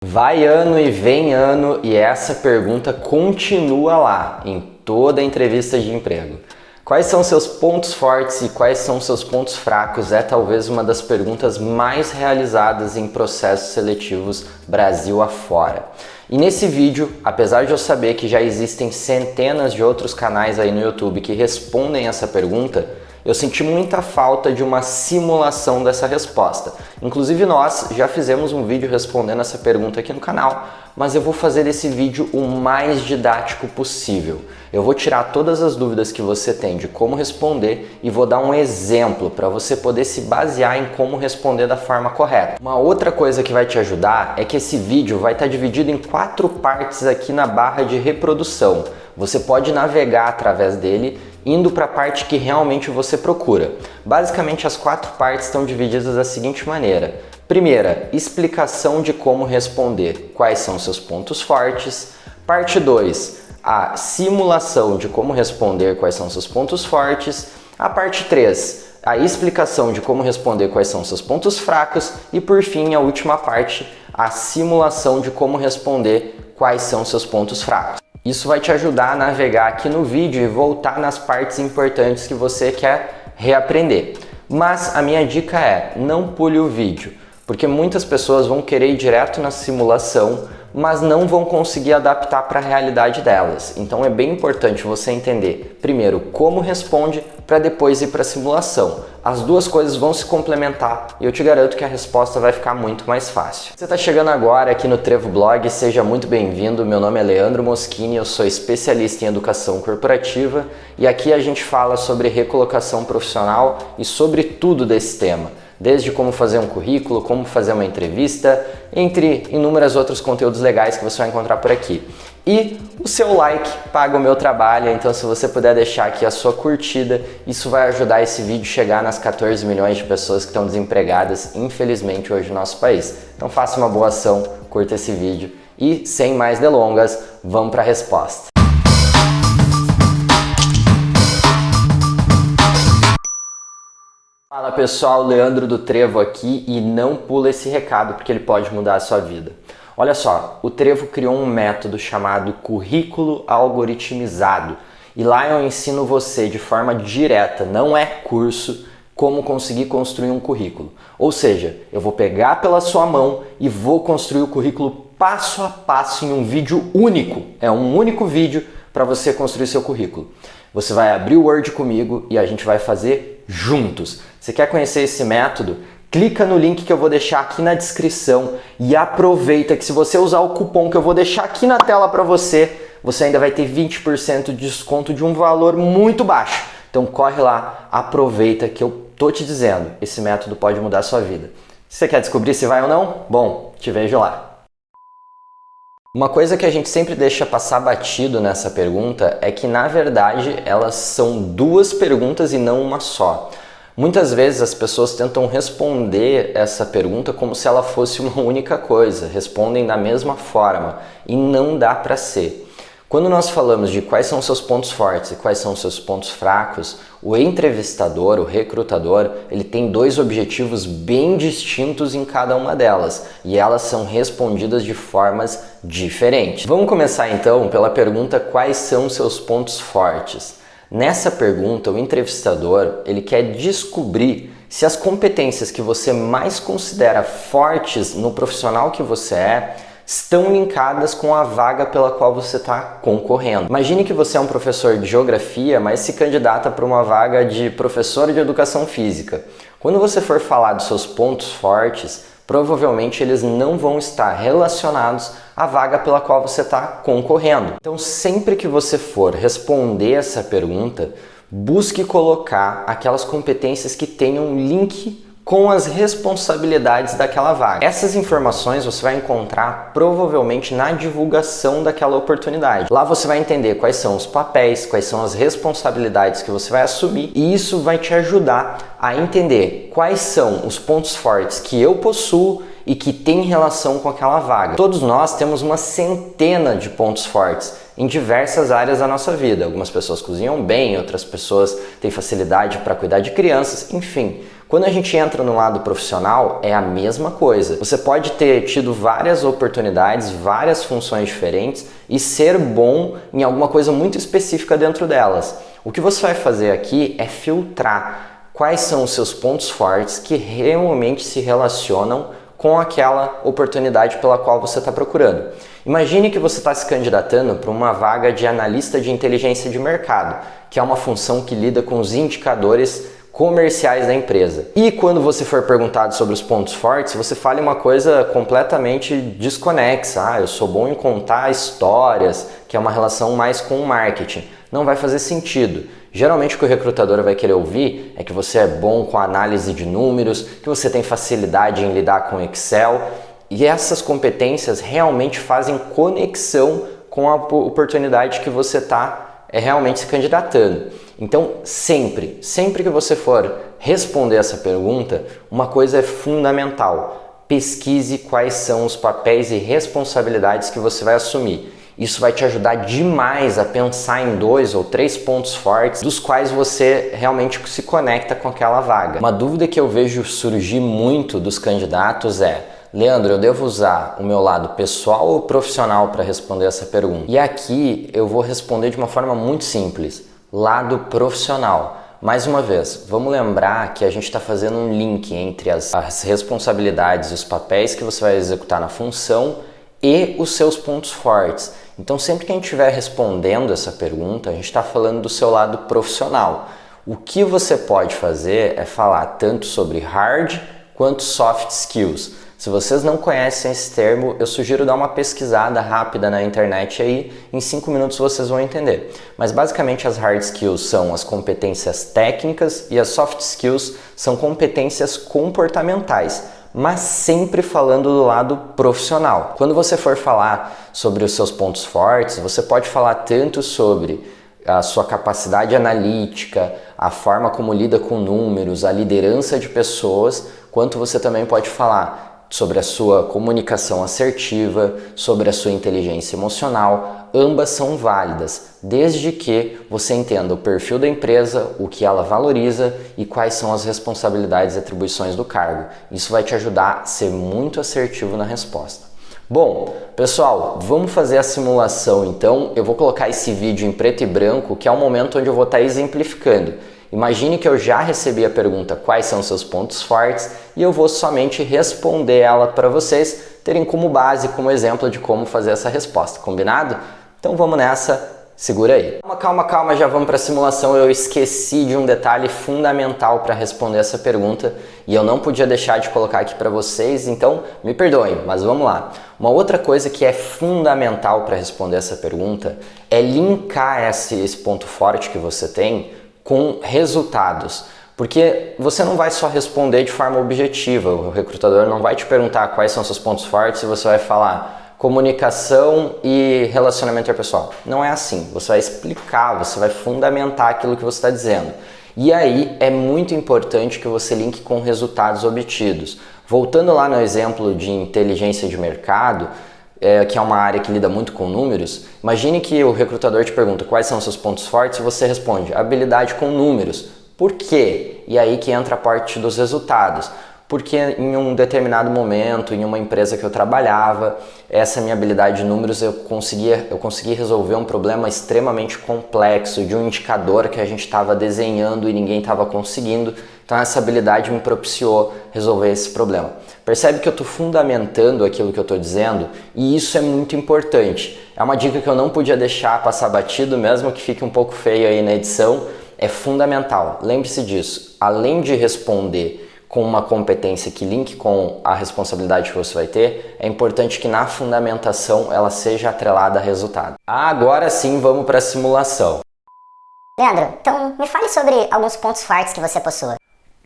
Vai ano e vem ano e essa pergunta continua lá em toda entrevista de emprego. Quais são seus pontos fortes e quais são seus pontos fracos? É talvez uma das perguntas mais realizadas em processos seletivos Brasil afora. E nesse vídeo, apesar de eu saber que já existem centenas de outros canais aí no YouTube que respondem essa pergunta, eu senti muita falta de uma simulação dessa resposta. Inclusive nós já fizemos um vídeo respondendo essa pergunta aqui no canal, mas eu vou fazer desse vídeo o mais didático possível. Eu vou tirar todas as dúvidas que você tem de como responder e vou dar um exemplo para você poder se basear em como responder da forma correta. Uma outra coisa que vai te ajudar é que esse vídeo vai estar dividido em 4 partes aqui na barra de reprodução. Você pode navegar através dele indo para a parte que realmente você procura. Basicamente, as 4 partes estão divididas da seguinte maneira. Primeira, explicação de como responder, quais são seus pontos fortes. Parte 2, a simulação de como responder, quais são seus pontos fortes. A parte 3, a explicação de como responder, quais são seus pontos fracos. E por fim, a última parte, a simulação de como responder, quais são seus pontos fracos. Isso vai te ajudar a navegar aqui no vídeo e voltar nas partes importantes que você quer reaprender. Mas a minha dica é, não pule o vídeo, porque muitas pessoas vão querer ir direto na simulação, mas não vão conseguir adaptar para a realidade delas. Então é bem importante você entender, primeiro, como responde, para depois ir para a simulação. As duas coisas vão se complementar e eu te garanto que a resposta vai ficar muito mais fácil. Você está chegando agora aqui no Trevo Blog, seja muito bem-vindo. Meu nome é Leandro Moschini, eu sou especialista em educação corporativa e aqui a gente fala sobre recolocação profissional e sobre tudo desse tema. Desde como fazer um currículo, como fazer uma entrevista, entre inúmeros outros conteúdos legais que você vai encontrar por aqui. E o seu like paga o meu trabalho, então se você puder deixar aqui a sua curtida, isso vai ajudar esse vídeo a chegar nas 14 milhões de pessoas que estão desempregadas, infelizmente, hoje no nosso país. Então faça uma boa ação, curta esse vídeo e, sem mais delongas, vamos para a resposta. Fala pessoal, Leandro do Trevo aqui e não pula esse recado porque ele pode mudar a sua vida. Olha só, o Trevo criou um método chamado currículo algoritmizado e lá eu ensino você de forma direta, não é curso, como conseguir construir um currículo. Ou seja, eu vou pegar pela sua mão e vou construir o currículo passo a passo em um vídeo único. É um único vídeo para você construir seu currículo. Você vai abrir o Word comigo e a gente vai fazer juntos. Você quer conhecer esse método? Clica no link que eu vou deixar aqui na descrição e aproveita que se você usar o cupom que eu vou deixar aqui na tela para você, você ainda vai ter 20% de desconto de um valor muito baixo. Então corre lá, aproveita que eu tô te dizendo, esse método pode mudar a sua vida. Você quer descobrir se vai ou não? Bom, te vejo lá. Uma coisa que a gente sempre deixa passar batido nessa pergunta é que, na verdade, elas são 2 perguntas e não uma só. Muitas vezes as pessoas tentam responder essa pergunta como se ela fosse uma única coisa, respondem da mesma forma e não dá para ser. Quando nós falamos de quais são seus pontos fortes e quais são seus pontos fracos, o entrevistador, o recrutador, ele tem 2 objetivos bem distintos em cada uma delas e elas são respondidas de formas diferentes. Vamos começar então pela pergunta quais são seus pontos fortes. Nessa pergunta, o entrevistador ele quer descobrir se as competências que você mais considera fortes no profissional que você é estão linkadas com a vaga pela qual você está concorrendo. Imagine que você é um professor de geografia, mas se candidata para uma vaga de professor de educação física. Quando você for falar dos seus pontos fortes, provavelmente eles não vão estar relacionados à vaga pela qual você está concorrendo. Então, sempre que você for responder essa pergunta, busque colocar aquelas competências que tenham link com as responsabilidades daquela vaga. Essas informações você vai encontrar provavelmente na divulgação daquela oportunidade. Lá você vai entender quais são os papéis, quais são as responsabilidades que você vai assumir e isso vai te ajudar a entender quais são os pontos fortes que eu possuo e que tem relação com aquela vaga. Todos nós temos uma centena de pontos fortes em diversas áreas da nossa vida. Algumas pessoas cozinham bem, outras pessoas têm facilidade para cuidar de crianças, enfim. Quando a gente entra no lado profissional, é a mesma coisa. Você pode ter tido várias oportunidades, várias funções diferentes e ser bom em alguma coisa muito específica dentro delas. O que você vai fazer aqui é filtrar quais são os seus pontos fortes que realmente se relacionam com aquela oportunidade pela qual você está procurando. Imagine que você está se candidatando para uma vaga de analista de inteligência de mercado, que é uma função que lida com os indicadores comerciais da empresa. E quando você for perguntado sobre os pontos fortes, você fale uma coisa completamente desconexa. Eu sou bom em contar histórias, que é uma relação mais com o marketing. Não vai fazer sentido. Geralmente o que o recrutador vai querer ouvir é que você é bom com a análise de números, que você tem facilidade em lidar com Excel, e essas competências realmente fazem conexão com a oportunidade que você está realmente se candidatando. Então, sempre que você for responder essa pergunta, uma coisa é fundamental: pesquise quais são os papéis e responsabilidades que você vai assumir. Isso vai te ajudar demais a pensar em 2 ou 3 pontos fortes dos quais você realmente se conecta com aquela vaga. Uma dúvida que eu vejo surgir muito dos candidatos é: Leandro, eu devo usar o meu lado pessoal ou profissional para responder essa pergunta? E aqui eu vou responder de uma forma muito simples: lado profissional. Mais uma vez, vamos lembrar que a gente está fazendo um link entre as responsabilidades e os papéis que você vai executar na função e os seus pontos fortes. Então, sempre que a gente estiver respondendo essa pergunta, a gente está falando do seu lado profissional. O que você pode fazer é falar tanto sobre hard quanto soft skills. Se vocês não conhecem esse termo, eu sugiro dar uma pesquisada rápida na internet aí, em 5 minutos vocês vão entender. Mas basicamente as hard skills são as competências técnicas e as soft skills são competências comportamentais, mas sempre falando do lado profissional. Quando você for falar sobre os seus pontos fortes, você pode falar tanto sobre a sua capacidade analítica, a forma como lida com números, a liderança de pessoas, quanto você também pode falar sobre a sua comunicação assertiva, sobre a sua inteligência emocional. Ambas são válidas, desde que você entenda o perfil da empresa, o que ela valoriza e quais são as responsabilidades e atribuições do cargo. Isso vai te ajudar a ser muito assertivo na resposta. Bom, pessoal, vamos fazer a simulação então. Eu vou colocar esse vídeo em preto e branco, que é o momento onde eu vou estar exemplificando. Imagine que eu já recebi a pergunta quais são seus pontos fortes e eu vou somente responder ela para vocês terem como base, como exemplo de como fazer essa resposta, combinado? Então vamos nessa, segura aí. Calma, já vamos para a simulação. Eu esqueci de um detalhe fundamental para responder essa pergunta e eu não podia deixar de colocar aqui para vocês, então me perdoem, mas vamos lá. Uma outra coisa que é fundamental para responder essa pergunta é linkar esse ponto forte que você tem com resultados, porque você não vai só responder de forma objetiva. O recrutador não vai te perguntar quais são seus pontos fortes e você vai falar comunicação e relacionamento interpessoal. Não é assim. Você vai explicar, você vai fundamentar aquilo que você está dizendo. E aí é muito importante que você linke com resultados obtidos. Voltando lá no exemplo de inteligência de mercado, que é uma área que lida muito com números, imagine que o recrutador te pergunta quais são os seus pontos fortes e você responde habilidade com números. Por quê? E aí que entra a parte dos resultados. Porque em um determinado momento, em uma empresa que eu trabalhava, essa minha habilidade de números eu consegui resolver um problema extremamente complexo de um indicador que a gente estava desenhando e ninguém estava conseguindo. Então essa habilidade me propiciou resolver esse problema. Percebe que eu estou fundamentando aquilo que eu estou dizendo e isso é muito importante. É uma dica que eu não podia deixar passar batido, mesmo que fique um pouco feio aí na edição. É fundamental. Lembre-se disso. Além de responder com uma competência que linke com a responsabilidade que você vai ter, é importante que na fundamentação ela seja atrelada a resultado. Agora sim, vamos para a simulação. Leandro, então me fale sobre alguns pontos fortes que você possui.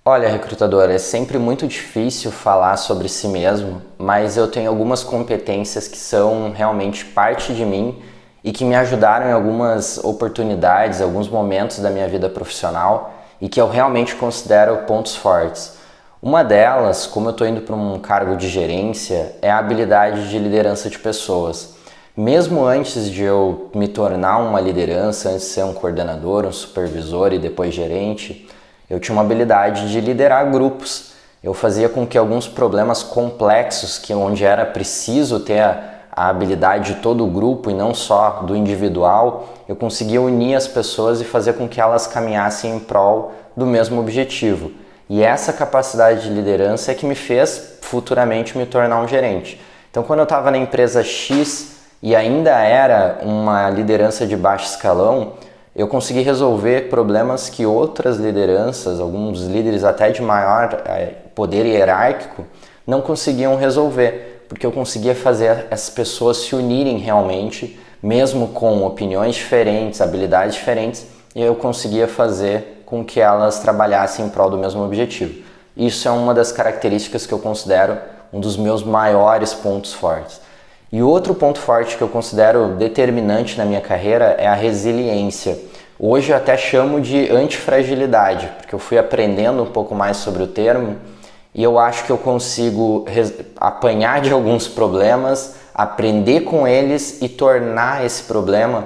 Olha, recrutador, é sempre muito difícil falar sobre si mesmo, mas eu tenho algumas competências que são realmente parte de mim e que me ajudaram em algumas oportunidades, alguns momentos da minha vida profissional e que eu realmente considero pontos fortes. Uma delas, como eu estou indo para um cargo de gerência, é a habilidade de liderança de pessoas. Mesmo antes de eu me tornar uma liderança, antes de ser um coordenador, um supervisor e depois gerente, Eu tinha uma habilidade de liderar grupos. Eu fazia com que alguns problemas complexos, onde era preciso ter a habilidade de todo o grupo e não só do individual, eu conseguia unir as pessoas e fazer com que elas caminhassem em prol do mesmo objetivo. E essa capacidade de liderança é que me fez futuramente me tornar um gerente. Então, quando eu estava na empresa X e ainda era uma liderança de baixo escalão, eu consegui resolver problemas que outras lideranças, alguns líderes até de maior poder hierárquico, não conseguiam resolver, porque eu conseguia fazer as pessoas se unirem realmente, mesmo com opiniões diferentes, habilidades diferentes, e eu conseguia fazer com que elas trabalhassem em prol do mesmo objetivo. Isso é uma das características que eu considero um dos meus maiores pontos fortes. E outro ponto forte que eu considero determinante na minha carreira é a resiliência. Hoje eu até chamo de antifragilidade, porque eu fui aprendendo um pouco mais sobre o termo e eu acho que eu consigo apanhar de alguns problemas, aprender com eles e tornar esse problema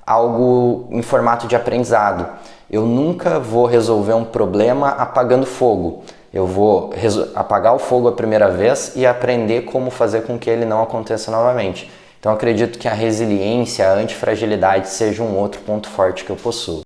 algo em formato de aprendizado. Eu nunca vou resolver um problema apagando fogo. Eu vou apagar o fogo a primeira vez e aprender como fazer com que ele não aconteça novamente. Então acredito que a resiliência, a antifragilidade seja um outro ponto forte que eu possuo.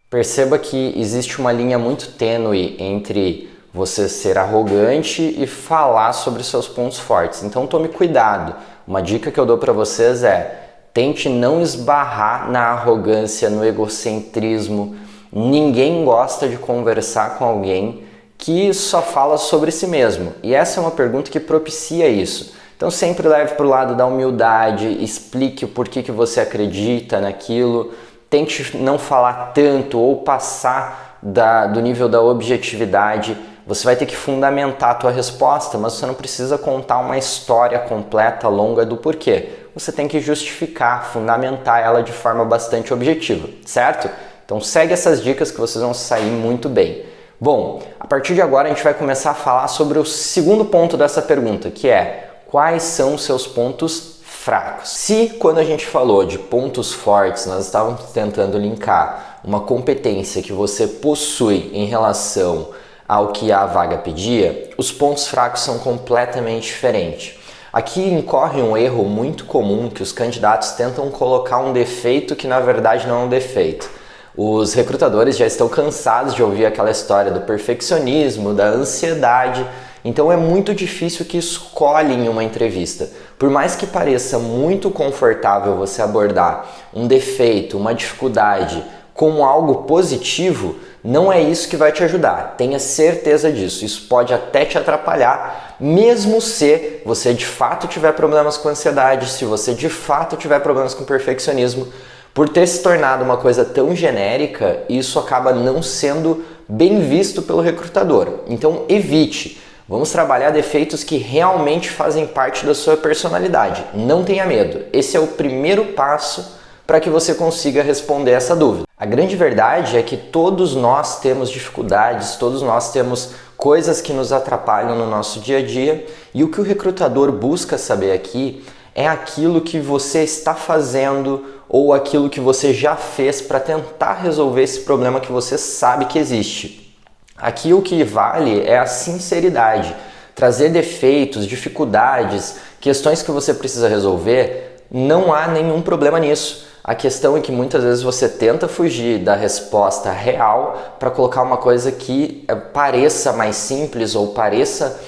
Perceba que existe uma linha muito tênue entre você ser arrogante e falar sobre seus pontos fortes. Então tome cuidado. Uma dica que eu dou para vocês é: tente não esbarrar na arrogância, no egocentrismo. Ninguém gosta de conversar com alguém que só fala sobre si mesmo. E essa é uma pergunta que propicia isso. Então sempre leve para o lado da humildade, explique o porquê que você acredita naquilo. Tente não falar tanto ou passar do nível da objetividade. Você vai ter que fundamentar a tua resposta, mas você não precisa contar uma história completa, longa do porquê. Você tem que justificar, fundamentar ela de forma bastante objetiva, certo? Então segue essas dicas que vocês vão sair muito bem. Bom, a partir de agora a gente vai começar a falar sobre o segundo ponto dessa pergunta, que é: quais são os seus pontos fracos? Se quando a gente falou de pontos fortes, nós estávamos tentando linkar uma competência que você possui em relação ao que a vaga pedia, os pontos fracos são completamente diferentes. Aqui incorre um erro muito comum que os candidatos tentam colocar um defeito que na verdade não é um defeito. Os recrutadores já estão cansados de ouvir aquela história do perfeccionismo, da ansiedade, então é muito difícil que escolhem uma entrevista. Por mais que pareça muito confortável você abordar um defeito, uma dificuldade como algo positivo, não é isso que vai te ajudar. Tenha certeza disso. Isso pode até te atrapalhar, mesmo se você de fato tiver problemas com ansiedade, se você de fato tiver problemas com perfeccionismo. Por ter se tornado uma coisa tão genérica, isso acaba não sendo bem visto pelo recrutador. Então evite. Vamos trabalhar defeitos que realmente fazem parte da sua personalidade. Não tenha medo. Esse é o primeiro passo para que você consiga responder essa dúvida. A grande verdade é que todos nós temos dificuldades, todos nós temos coisas que nos atrapalham no nosso dia a dia, e o que o recrutador busca saber aqui é aquilo que você está fazendo ou aquilo que você já fez para tentar resolver esse problema que você sabe que existe. Aqui o que vale é a sinceridade. Trazer defeitos, dificuldades, questões que você precisa resolver, não há nenhum problema nisso. A questão é que muitas vezes você tenta fugir da resposta real para colocar uma coisa que pareça mais simples ou pareça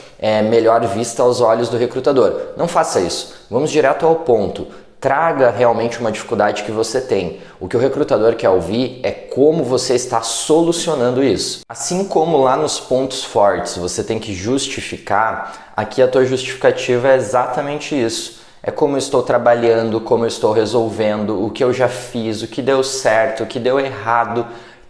melhor vista aos olhos do recrutador. Não faça isso. Vamos direto ao ponto. Traga realmente uma dificuldade que você tem. O que o recrutador quer ouvir é como você está solucionando isso. Assim como lá nos pontos fortes você tem que justificar, aqui a tua justificativa é exatamente isso. É como eu estou trabalhando, como eu estou resolvendo, o que eu já fiz, o que deu certo, o que deu errado.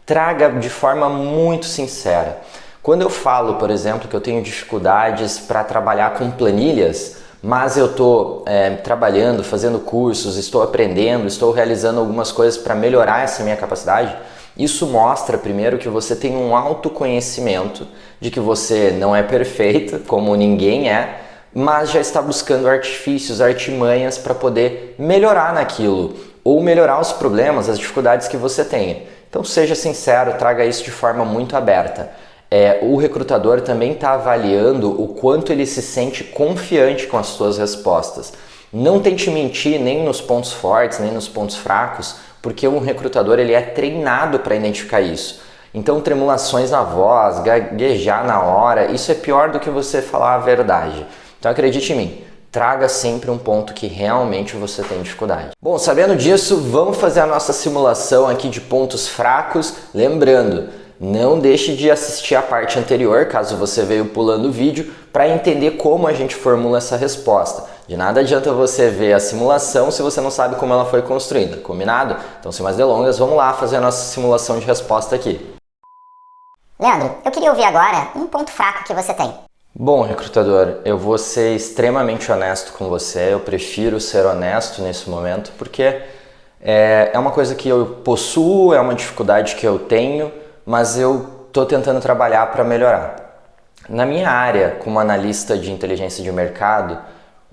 Traga de forma muito sincera. Quando eu falo, por exemplo, que eu tenho dificuldades para trabalhar com planilhas, mas eu estou trabalhando, fazendo cursos, estou aprendendo, estou realizando algumas coisas para melhorar essa minha capacidade, isso mostra, primeiro, que você tem um autoconhecimento de que você não é perfeito, como ninguém é, mas já está buscando artifícios, artimanhas para poder melhorar naquilo, ou melhorar os problemas, as dificuldades que você tenha. Então seja sincero, traga isso de forma muito aberta. O recrutador também está avaliando o quanto ele se sente confiante com as suas respostas. Não tente mentir nem nos pontos fortes, nem nos pontos fracos, porque um recrutador ele é treinado para identificar isso. Então tremulações na voz, gaguejar na hora, isso é pior do que você falar a verdade. Então acredite em mim, traga sempre um ponto que realmente você tem dificuldade. Bom, sabendo disso, vamos fazer a nossa simulação aqui de pontos fracos. Lembrando, não deixe de assistir a parte anterior, caso você veio pulando o vídeo, para entender como a gente formula essa resposta. De nada adianta você ver a simulação se você não sabe como ela foi construída, combinado? Então, sem mais delongas, vamos lá fazer a nossa simulação de resposta aqui. Leandro, eu queria ouvir agora um ponto fraco que você tem. Bom, recrutador, eu vou ser extremamente honesto com você, eu prefiro ser honesto nesse momento, porque é uma coisa que eu possuo, é uma dificuldade que eu tenho, mas eu estou tentando trabalhar para melhorar. Na minha área, como analista de inteligência de mercado,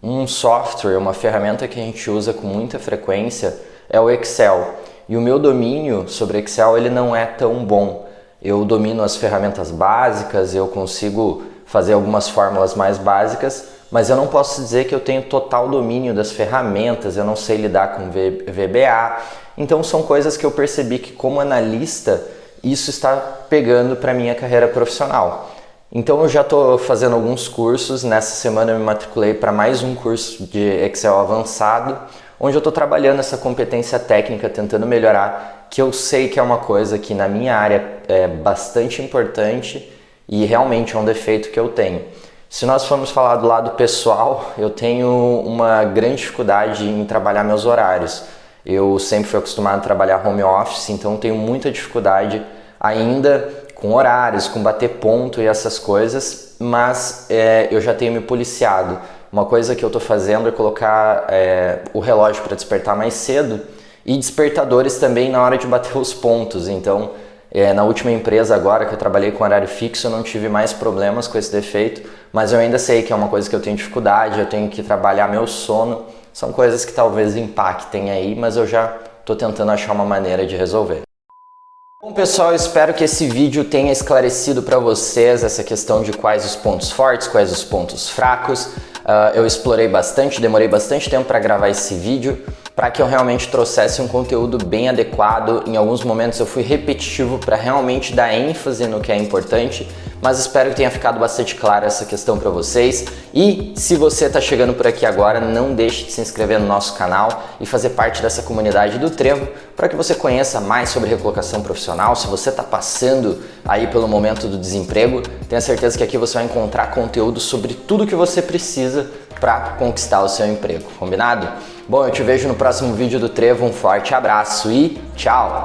um software, uma ferramenta que a gente usa com muita frequência é o Excel. E o meu domínio sobre Excel ele não é tão bom. Eu domino as ferramentas básicas, eu consigo fazer algumas fórmulas mais básicas, mas eu não posso dizer que eu tenho total domínio das ferramentas, eu não sei lidar com VBA. Então são coisas que eu percebi que como analista isso está pegando para a minha carreira profissional. Então eu já estou fazendo alguns cursos, nessa semana eu me matriculei para mais um curso de Excel avançado, onde eu estou trabalhando essa competência técnica, tentando melhorar, que eu sei que é uma coisa que na minha área é bastante importante e realmente é um defeito que eu tenho. Se nós formos falar do lado pessoal, eu tenho uma grande dificuldade em trabalhar meus horários. Eu sempre fui acostumado a trabalhar home office, então tenho muita dificuldade ainda com horários, com bater ponto e essas coisas, mas eu já tenho me policiado. Uma coisa que eu estou fazendo é colocar o relógio para despertar mais cedo e despertadores também na hora de bater os pontos. Então, na última empresa agora que eu trabalhei com horário fixo, eu não tive mais problemas com esse defeito, mas eu ainda sei que é uma coisa que eu tenho dificuldade, eu tenho que trabalhar meu sono. São coisas que talvez impactem aí, mas eu já estou tentando achar uma maneira de resolver. Bom pessoal, eu espero que esse vídeo tenha esclarecido para vocês essa questão de quais os pontos fortes, quais os pontos fracos. Eu explorei bastante, demorei bastante tempo para gravar esse vídeo, para que eu realmente trouxesse um conteúdo bem adequado. Em alguns momentos eu fui repetitivo para realmente dar ênfase no que é importante, mas espero que tenha ficado bastante clara essa questão para vocês. E se você está chegando por aqui agora, não deixe de se inscrever no nosso canal e fazer parte dessa comunidade do Trevo, para que você conheça mais sobre recolocação profissional. Se você está passando aí pelo momento do desemprego, tenha certeza que aqui você vai encontrar conteúdo sobre tudo que você precisa para conquistar o seu emprego, combinado? Bom, eu te vejo no próximo vídeo do Trevo, um forte abraço e tchau!